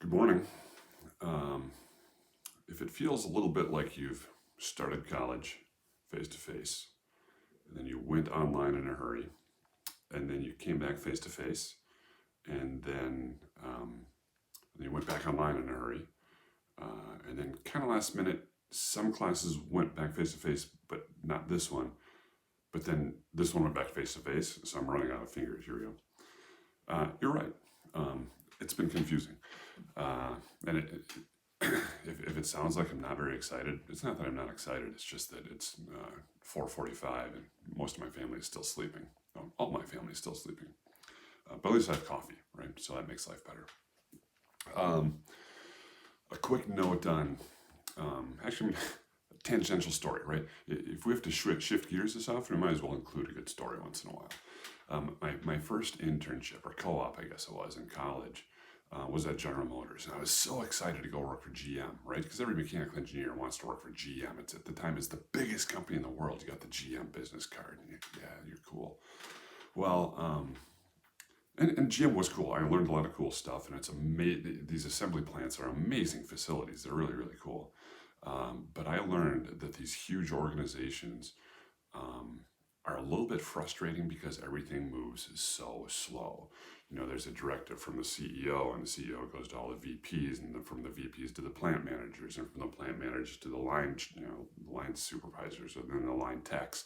Good morning. If it feels a little bit like you've started college face to face, and then you went online in a hurry, and then you came back face to face, and then you went back online in a hurry, and then kind of last minute, some classes went back face to face, but not this one. But then this one went back face to face, so I'm running out of fingers. Here we go. You're right. It's been confusing, and if it sounds like I'm not very excited, it's not that I'm not excited. It's just that it's 4:45 and most of my family is still sleeping. Well, all my family is still sleeping, but at least I have coffee, right? So that makes life better. A quick note on actually a tangential story, right? If we have to shift gears this often, we might as well include a good story once in a while. My first internship or co-op, I guess it was, in college was at General Motors. And I was so excited to go work for GM, right? Because every mechanical engineer wants to work for GM. It's at the time, it's the biggest company in the world. You got the GM business card. And you're cool. Well, and GM was cool. I learned a lot of cool stuff. And it's amazing. These assembly plants are amazing facilities. They're really, really cool. But I learned that these huge organizations are a little bit frustrating because everything moves so slow. You know, there's a directive from the CEO, and the CEO goes to all the VPs, and from the VPs to the plant managers, and from the plant managers to the line, line supervisors, and then the line techs,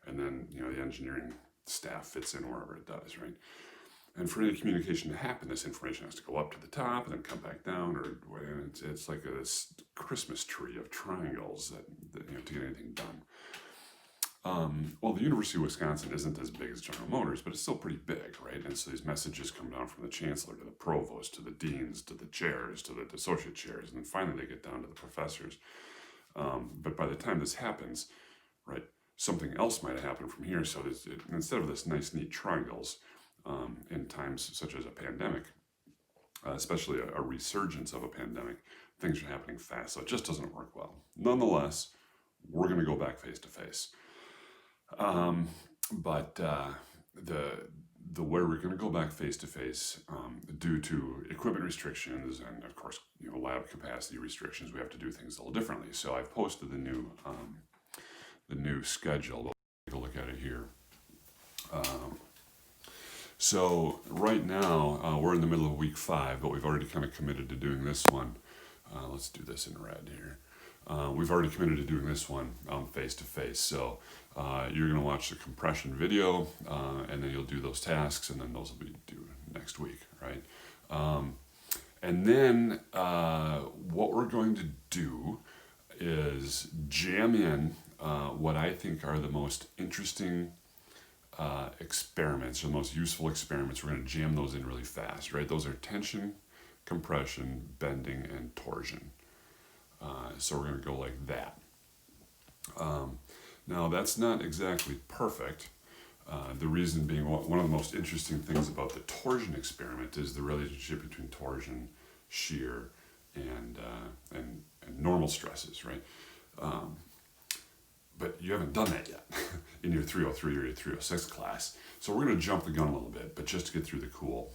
and then the engineering staff fits in wherever it does, right? And for any communication to happen, this information has to go up to the top and then come back down, or it's like a Christmas tree of triangles that to get anything done. Well, the University of Wisconsin isn't as big as General Motors, but it's still pretty big, right? And so these messages come down from the chancellor to the provost, to the deans, to the chairs, to the associate chairs, and then finally they get down to the professors. But by the time this happens, right, something else might have happened from here. So instead of this nice, neat triangles, in times such as a pandemic, especially a resurgence of a pandemic, things are happening fast. So it just doesn't work well. Nonetheless, we're going to go back face to face. But the where we're going to go back face to face due to equipment restrictions and of course lab capacity restrictions, we have to do things a little differently. So I've posted the new schedule. We'll take a look at it here. So right now we're in the middle of week 5, but we've already kind of committed to doing this one. Let's do this in red here. We've already committed to doing this one face to face. So you're going to watch the compression video, and then you'll do those tasks, and then those will be due next week, right? And then what we're going to do is jam in what I think are the most interesting experiments, or the most useful experiments. We're going to jam those in really fast, right? Those are tension, compression, bending, and torsion. So we're going to go like that. Now that's not exactly perfect. The reason being, one of the most interesting things about the torsion experiment is the relationship between torsion, shear, and normal stresses, right? But you haven't done that yet in your 303 or your 306 class. So we're going to jump the gun a little bit, but just to get through the cool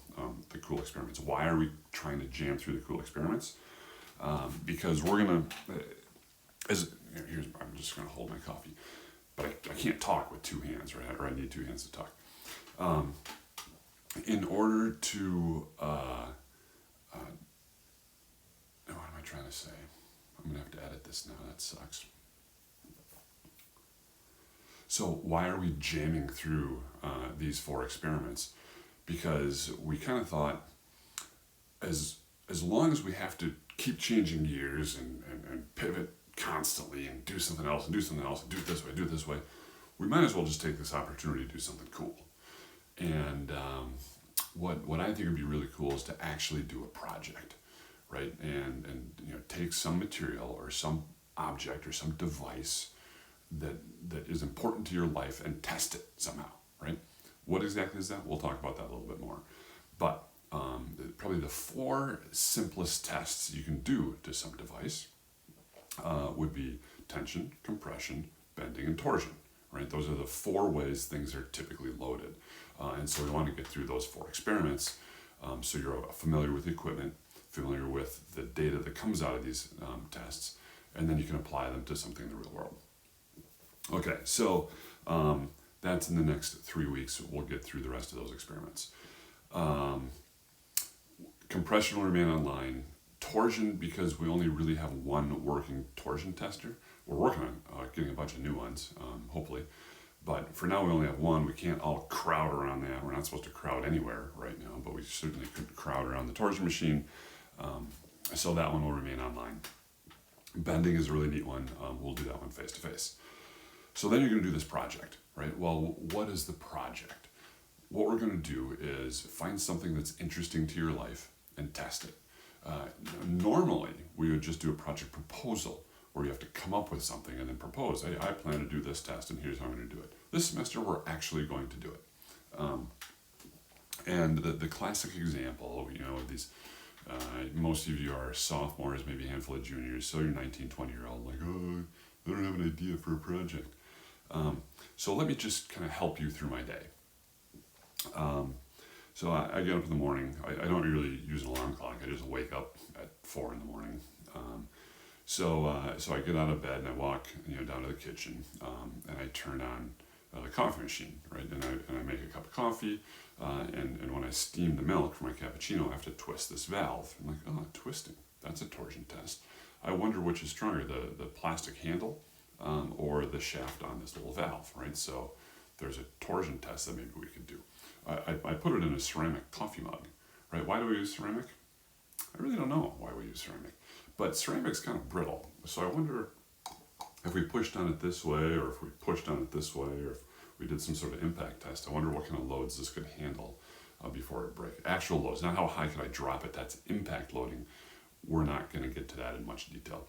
experiments. Why are we trying to jam through the cool experiments? Because we're going to, I'm just going to hold my coffee, but I can't talk with two hands, right? Or I need two hands to talk. In order to, what am I trying to say? I'm going to have to edit this now. That sucks. So why are we jamming through these 4 experiments? Because we kind of thought, as long as we have to keep changing gears and pivot constantly and do something else and do something else and do it this way, we might as well just take this opportunity to do something cool. And what I think would be really cool is to actually do a project, right? And take some material or some object or some device that is important to your life and test it somehow, right? What exactly is that? We'll talk about that a little bit more. But probably the 4 simplest tests you can do to some device would be tension, compression, bending, and torsion, right? Those are the 4 ways things are typically loaded. And so we want to get through those 4 experiments so you're familiar with the equipment, familiar with the data that comes out of these tests, and then you can apply them to something in the real world. Okay, so that's in the next 3 weeks. We'll get through the rest of those experiments. Compression will remain online. Torsion, because we only really have one working torsion tester. We're working on getting a bunch of new ones, hopefully. But for now, we only have one. We can't all crowd around that. We're not supposed to crowd anywhere right now, but we certainly could crowd around the torsion machine. So that one will remain online. Bending is a really neat one. We'll do that one face to face. So then you're going to do this project, right? Well, what is the project? What we're going to do is find something that's interesting to your life and test it. Normally, we would just do a project proposal where you have to come up with something and then propose, hey, I plan to do this test and here's how I'm going to do it. This semester, we're actually going to do it. And the classic example, of these, most of you are sophomores, maybe a handful of juniors, so you're 19, 20-year-old, like, oh, I don't have an idea for a project. So let me just kind of help you through my day. So I get up in the morning. I don't really use an alarm clock. I just wake up at 4 in the morning. So I get out of bed and I walk down to the kitchen and I turn on the coffee machine, right? And I make a cup of coffee and when I steam the milk for my cappuccino, I have to twist this valve. I'm like, oh, twisting. That's a torsion test. I wonder which is stronger, the plastic handle or the shaft on this little valve, right? So there's a torsion test that maybe we could do. I put it in a ceramic coffee mug, right? Why do we use ceramic? I really don't know why we use ceramic, but ceramic's kind of brittle. So I wonder if we pushed on it this way, or if we pushed on it this way, or if we did some sort of impact test. I wonder what kind of loads this could handle before it breaks. Actual loads, not how high could I drop it. That's impact loading. We're not going to get to that in much detail.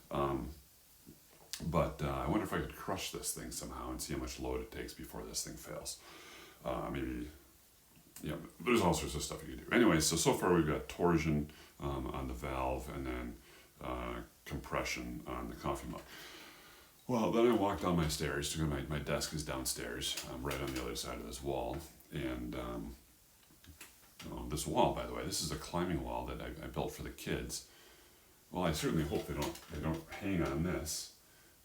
But I wonder if I could crush this thing somehow and see how much load it takes before this thing fails. Maybe, there's all sorts of stuff you can do. Anyway, so far we've got torsion on the valve and then compression on the coffee mug. Well, then I walk down my stairs to go. My desk is downstairs, right on the other side of this wall. And this wall, by the way, this is a climbing wall that I built for the kids. Well, I certainly hope they don't hang on this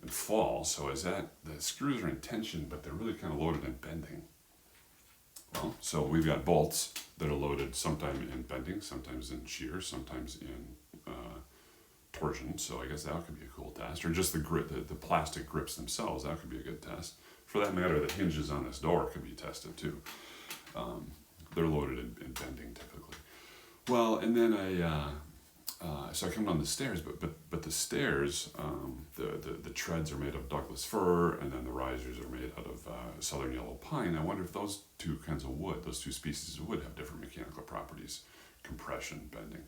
and fall. So the screws are in tension, but they're really kind of loaded and bending. Well, so we've got bolts that are loaded sometime in bending, sometimes in shear, sometimes in torsion. So I guess that could be a cool test. Or just the grip, the plastic grips themselves, that could be a good test. For that matter, the hinges on this door could be tested too. They're loaded in bending typically. Well, and then so I come down the stairs, but the stairs, the treads are made of Douglas fir, and then the risers are made out of southern yellow pine. I wonder if those two kinds of wood, those two species of wood, have different mechanical properties, compression, bending.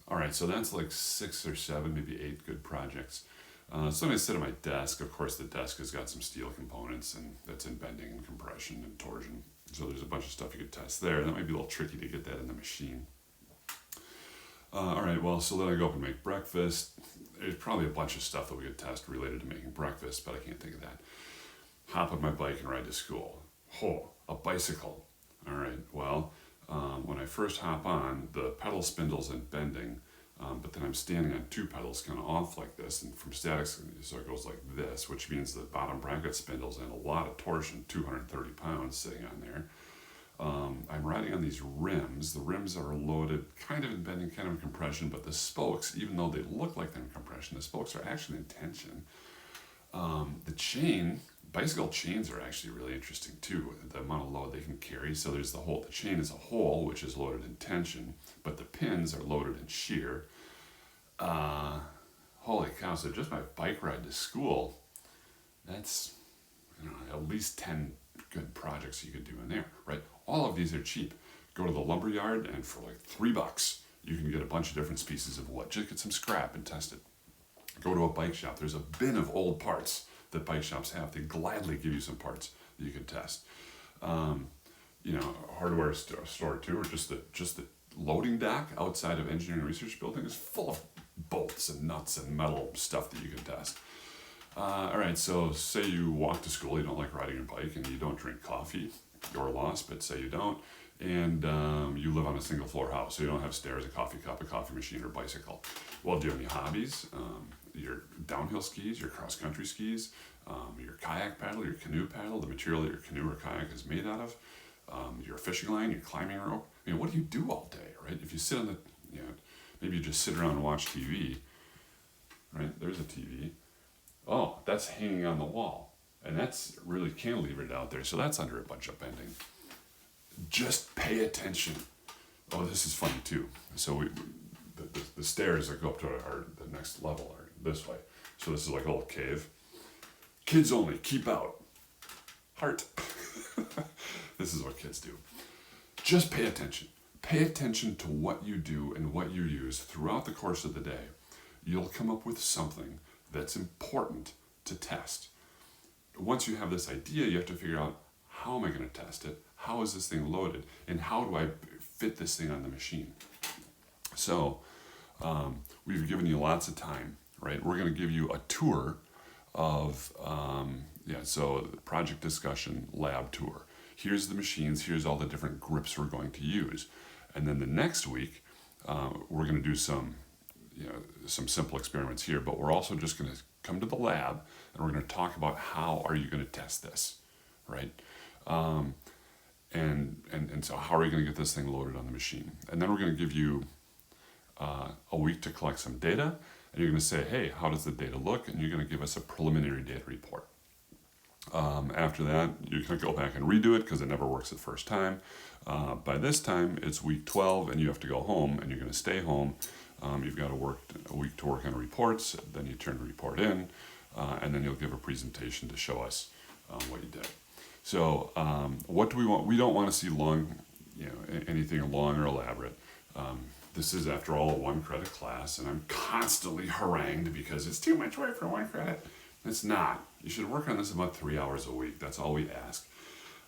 All right, so that's like 6 or 7, maybe 8 good projects. So when I sit at my desk, of course the desk has got some steel components, and that's in bending and compression and torsion. So there's a bunch of stuff you could test there. That might be a little tricky to get that in the machine. All right, well, so then I go up and make breakfast. There's probably a bunch of stuff that we could test related to making breakfast, but I can't think of that. Hop on my bike and ride to school. Oh, a bicycle. All right, well, when I first hop on, the pedal spindle's in bending, but then I'm standing on 2 pedals kind of off like this, and from statics, so it goes like this, which means the bottom bracket spindle's in a lot of torsion, 230 pounds sitting on there. I'm riding on these rims. The rims are loaded kind of in bending, kind of in compression, but the spokes, even though they look like they're in compression, the spokes are actually in tension. The chain, bicycle chains are actually really interesting too, the amount of load they can carry. So there's the chain is a whole, which is loaded in tension, but the pins are loaded in shear. Holy cow, so just my bike ride to school, that's at least 10 good projects you could do in there, right? All of these are cheap. Go to the lumber yard, and for like $3, you can get a bunch of different species of wood. Just get some scrap and test it. Go to a bike shop. There's a bin of old parts that bike shops have. They gladly give you some parts that you can test. Hardware store too, or just the loading dock outside of Engineering Research Building is full of bolts and nuts and metal stuff that you can test. All right, so say you walk to school, you don't like riding your bike, and you don't drink coffee, your loss, but say you don't, and you live on a single floor house, so you don't have stairs, a coffee cup, a coffee machine, or bicycle. Well, do you have any hobbies? Your downhill skis, your cross country skis, your kayak paddle, your canoe paddle, the material that your canoe or kayak is made out of, your fishing line, your climbing rope. I mean, what do you do all day, right? If you sit on the, maybe you just sit around and watch TV, right? There's a TV. Oh, that's hanging on the wall, and that's really cantilevered out there, so that's under a bunch of bending. Just pay attention. Oh, this is funny too. So the stairs that go up to the next level are this way. So this is like a little cave. Kids only, keep out. Heart. This is what kids do. Just pay attention. Pay attention to what you do and what you use throughout the course of the day. You'll come up with something that's important to test. Once you have this idea, you have to figure out, how am I going to test it? How is this thing loaded? And how do I fit this thing on the machine? So we've given you lots of time, right? We're going to give you a tour of, so the project discussion lab tour. Here's the machines, here's all the different grips we're going to use. And then the next week, we're going to do some simple experiments here, but we're also just going to come to the lab and we're going to talk about how are you going to test this, right? And so how are you going to get this thing loaded on the machine? And then we're going to give you a week to collect some data, and you're going to say, hey, how does the data look? And you're going to give us a preliminary data report. After that, you're going to go back and redo it because it never works the first time. By this time, it's week 12, and you have to go home, and you're going to stay home. You've got to work a week to work on reports, then you turn the report in, and then you'll give a presentation to show us what you did. So what do we want? We don't want to see anything long or elaborate. This is, after all, a 1-credit class, and I'm constantly harangued because it's too much work for 1 credit. It's not. You should work on this about 3 hours a week. That's all we ask.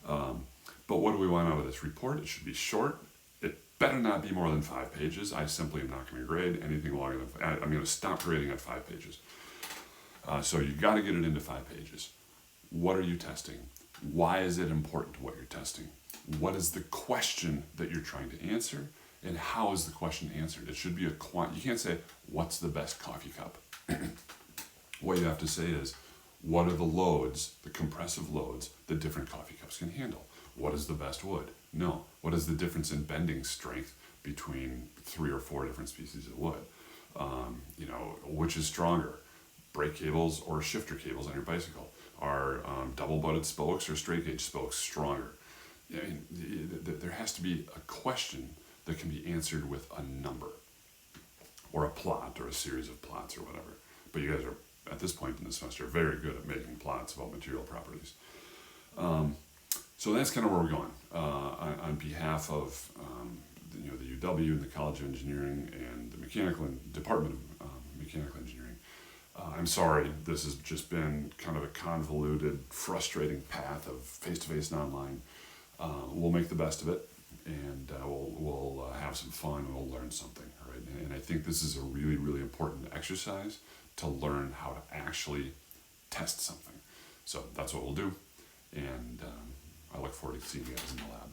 But what do we want out of this report? It should be short. It better not be more than 5 pages. I simply am not going to grade anything longer than, I'm going to stop grading at 5 pages. So you got to get it into 5 pages. What are you testing? Why is it important to what you're testing? What is the question that you're trying to answer? And how is the question answered? It should be you can't say, what's the best coffee cup? What you have to say is, what are the loads, the compressive loads, that different coffee cups can handle? What is the best wood? No. What is the difference in bending strength between 3 or 4 different species of wood? Which is stronger, brake cables or shifter cables on your bicycle? Are double-butted spokes or straight-gauge spokes stronger? There has to be a question that can be answered with a number or a plot or a series of plots or whatever. But you guys are, at this point in the semester, very good at making plots about material properties. So that's kind of where we're going. On behalf of the UW and the College of Engineering and the Department of Mechanical Engineering, I'm sorry, this has just been kind of a convoluted, frustrating path of face-to-face and online. We'll make the best of it, and we'll have some fun, and we'll learn something, right? And I think this is a really, really important exercise to learn how to actually test something. So that's what we'll do, and I look forward to seeing you guys in the lab.